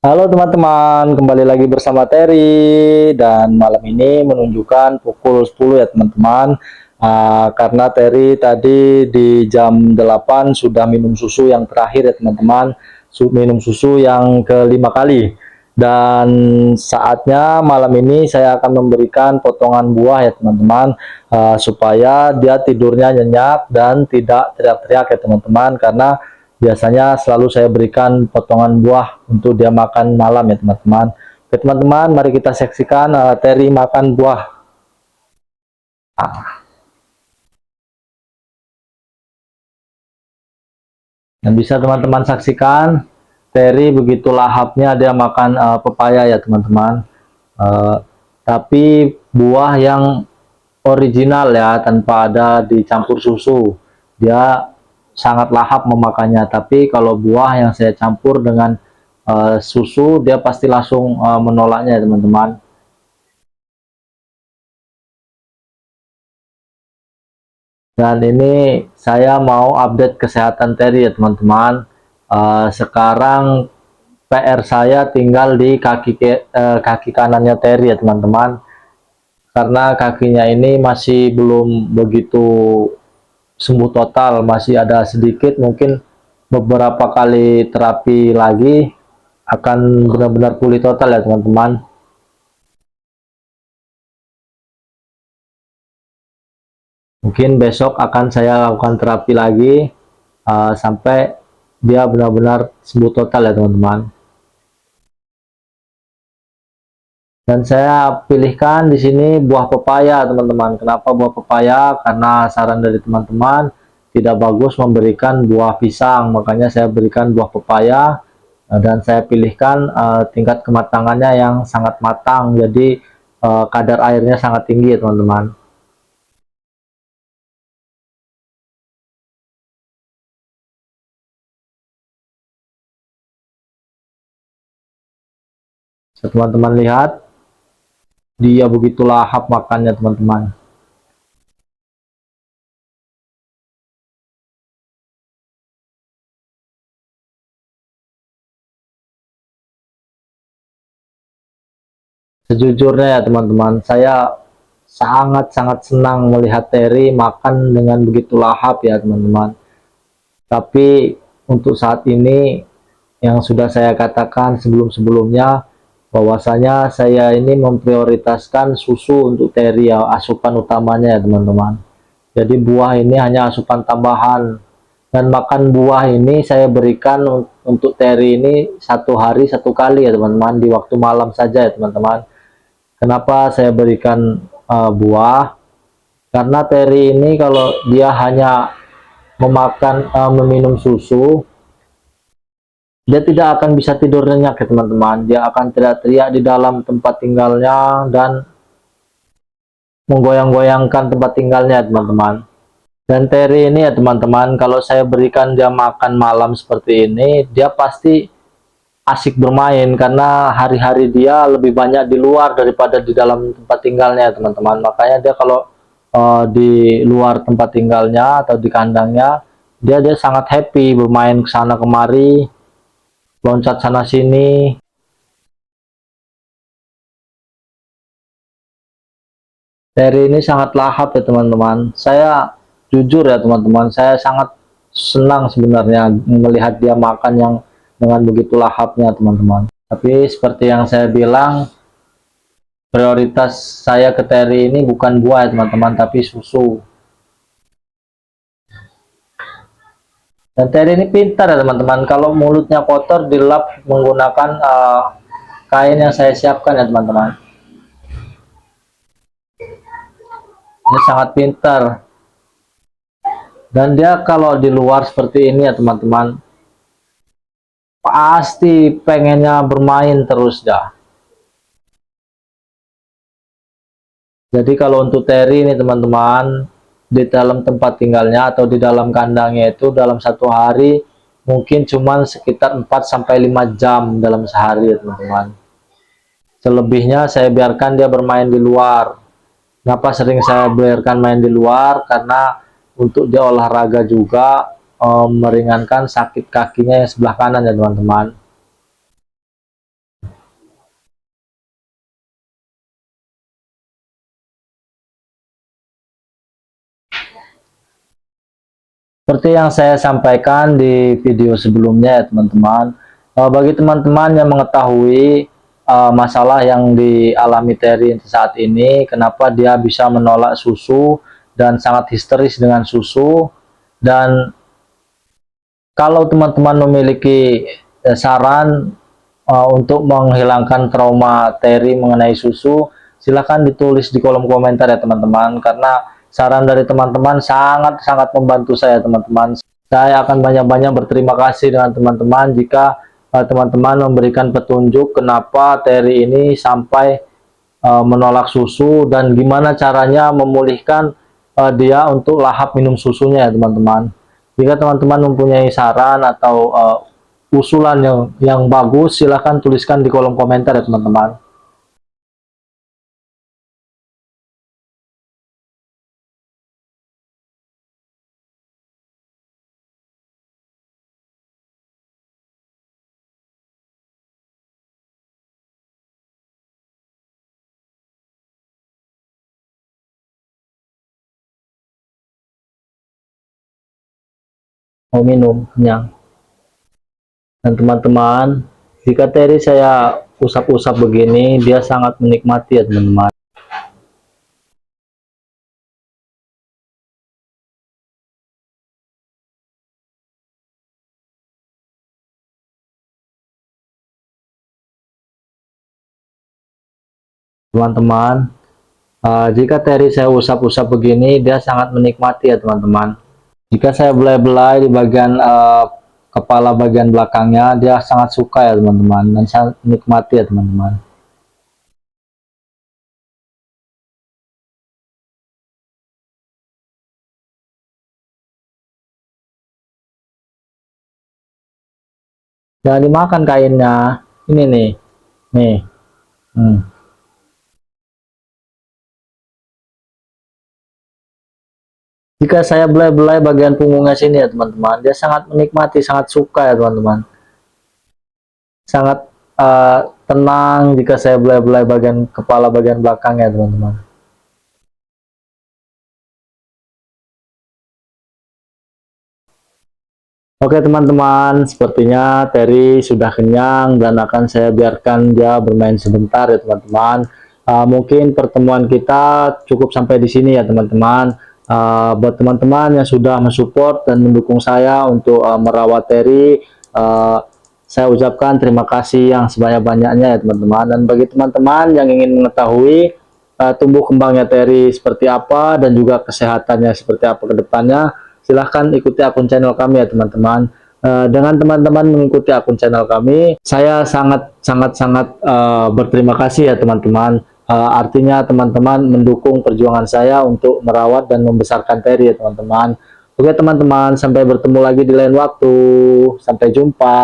Halo teman-teman, kembali lagi bersama Terry dan malam ini menunjukkan pukul 10 ya teman-teman. Karena Terry tadi di jam 8 sudah minum susu yang terakhir ya teman-teman, minum susu yang kelima kali. Dan saatnya malam ini saya akan memberikan potongan buah ya teman-teman, supaya dia tidurnya nyenyak dan tidak teriak-teriak ya teman-teman, karena biasanya selalu saya berikan potongan buah untuk dia makan malam ya teman-teman. Oke teman-teman, mari kita saksikan Terry makan buah. Dan bisa teman-teman saksikan, Terry begitu lahapnya dia makan pepaya ya teman-teman. Uh, tapi buah yang original ya, tanpa ada dicampur susu. Dia sangat lahap memakannya. Tapi kalau buah yang saya campur dengan susu, dia pasti langsung menolaknya teman-teman. Dan ini saya mau update kesehatan Terry ya teman-teman. Sekarang PR saya tinggal di kaki kanannya Terry ya teman-teman, karena kakinya ini masih belum begitu sembuh total, masih ada sedikit, mungkin beberapa kali terapi lagi akan benar-benar pulih total ya teman-teman. Mungkin besok akan saya lakukan terapi lagi sampai dia benar-benar sembuh total ya teman-teman. Dan saya pilihkan di sini buah pepaya teman-teman. Kenapa buah pepaya? Karena saran dari teman-teman tidak bagus memberikan buah pisang, makanya saya berikan buah pepaya. Dan saya pilihkan tingkat kematangannya yang sangat matang, jadi kadar airnya sangat tinggi ya teman-teman. Teman-teman lihat, dia begitu lahap makannya teman-teman. Sejujurnya ya teman-teman, saya sangat-sangat senang melihat Terry makan dengan begitu lahap ya teman-teman. Tapi untuk saat ini, yang sudah saya katakan sebelum-sebelumnya, bahwasanya saya ini memprioritaskan susu untuk Terry ya, asupan utamanya ya teman-teman. Jadi buah ini hanya asupan tambahan. Dan makan buah ini saya berikan untuk Terry ini satu hari satu kali ya teman-teman, di waktu malam saja ya teman-teman. Kenapa saya berikan buah? Karena Terry ini kalau dia hanya meminum susu, dia tidak akan bisa tidur nyenyak ya teman-teman. Dia akan teriak-teriak di dalam tempat tinggalnya dan menggoyang-goyangkan tempat tinggalnya teman-teman. Dan Terry ini ya teman-teman, kalau saya berikan dia makan malam seperti ini, dia pasti asik bermain, karena hari-hari dia lebih banyak di luar daripada di dalam tempat tinggalnya teman-teman. Makanya dia kalau di luar tempat tinggalnya atau di kandangnya, dia sangat happy bermain ke sana kemari, loncat sana sini. Terry ini sangat lahap ya teman-teman. Saya jujur ya teman-teman, saya sangat senang sebenarnya melihat dia makan yang dengan begitu lahapnya teman-teman. Tapi seperti yang saya bilang, prioritas saya ke Terry ini bukan buah ya teman-teman, tapi susu. Dan Terry ini pintar ya teman-teman, kalau mulutnya kotor dilap menggunakan kain yang saya siapkan ya teman-teman. Ini sangat pintar. Dan dia kalau di luar seperti ini ya teman-teman, pasti pengennya bermain terus dah. Jadi kalau untuk Terry ini teman-teman, di dalam tempat tinggalnya atau di dalam kandangnya itu dalam satu hari mungkin cuma sekitar 4 sampai 5 jam dalam sehari ya teman-teman. Selebihnya saya biarkan dia bermain di luar. Kenapa sering saya biarkan main di luar? Karena untuk dia olahraga juga, meringankan sakit kakinya yang sebelah kanan ya teman-teman. Seperti yang saya sampaikan di video sebelumnya ya teman-teman, bagi teman-teman yang mengetahui masalah yang dialami Terry saat ini, kenapa dia bisa menolak susu dan sangat histeris dengan susu, dan kalau teman-teman memiliki saran untuk menghilangkan trauma Terry mengenai susu, silahkan ditulis di kolom komentar ya teman-teman, karena saran dari teman-teman sangat-sangat membantu saya teman-teman. Saya akan banyak-banyak berterima kasih dengan teman-teman jika teman-teman memberikan petunjuk kenapa Terry ini sampai menolak susu dan gimana caranya memulihkan dia untuk lahap minum susunya ya teman-teman. Jika teman-teman mempunyai saran atau usulan yang bagus, silahkan tuliskan di kolom komentar ya teman-teman. Mau minum kenyang. Dan teman-teman, jika Terry saya usap-usap begini, dia sangat menikmati ya teman-teman. Teman-teman, jika Terry saya usap-usap begini, dia sangat menikmati ya teman-teman. Jika saya belai-belai di bagian kepala bagian belakangnya, dia sangat suka ya teman-teman, dan sangat menikmati ya teman-teman. Jangan dimakan kainnya. Ini nih. Hmm. Jika saya belai-belai bagian punggungnya sini ya teman-teman, dia sangat menikmati, sangat suka ya teman-teman. Sangat tenang jika saya belai-belai bagian kepala bagian belakang ya teman-teman. Oke teman-teman, sepertinya Terry sudah kenyang dan akan saya biarkan dia bermain sebentar ya teman-teman. Mungkin pertemuan kita cukup sampai di sini ya teman-teman. Buat teman-teman yang sudah mensupport dan mendukung saya untuk merawat Terry, saya ucapkan terima kasih yang sebanyak-banyaknya ya teman-teman. Dan bagi teman-teman yang ingin mengetahui tumbuh kembangnya Terry seperti apa dan juga kesehatannya seperti apa ke depannya, silahkan ikuti akun channel kami ya teman-teman. Dengan teman-teman mengikuti akun channel kami, saya sangat berterima kasih ya teman-teman. Artinya teman-teman mendukung perjuangan saya untuk merawat dan membesarkan Terry ya teman-teman. Oke teman-teman, sampai bertemu lagi di lain waktu. Sampai jumpa.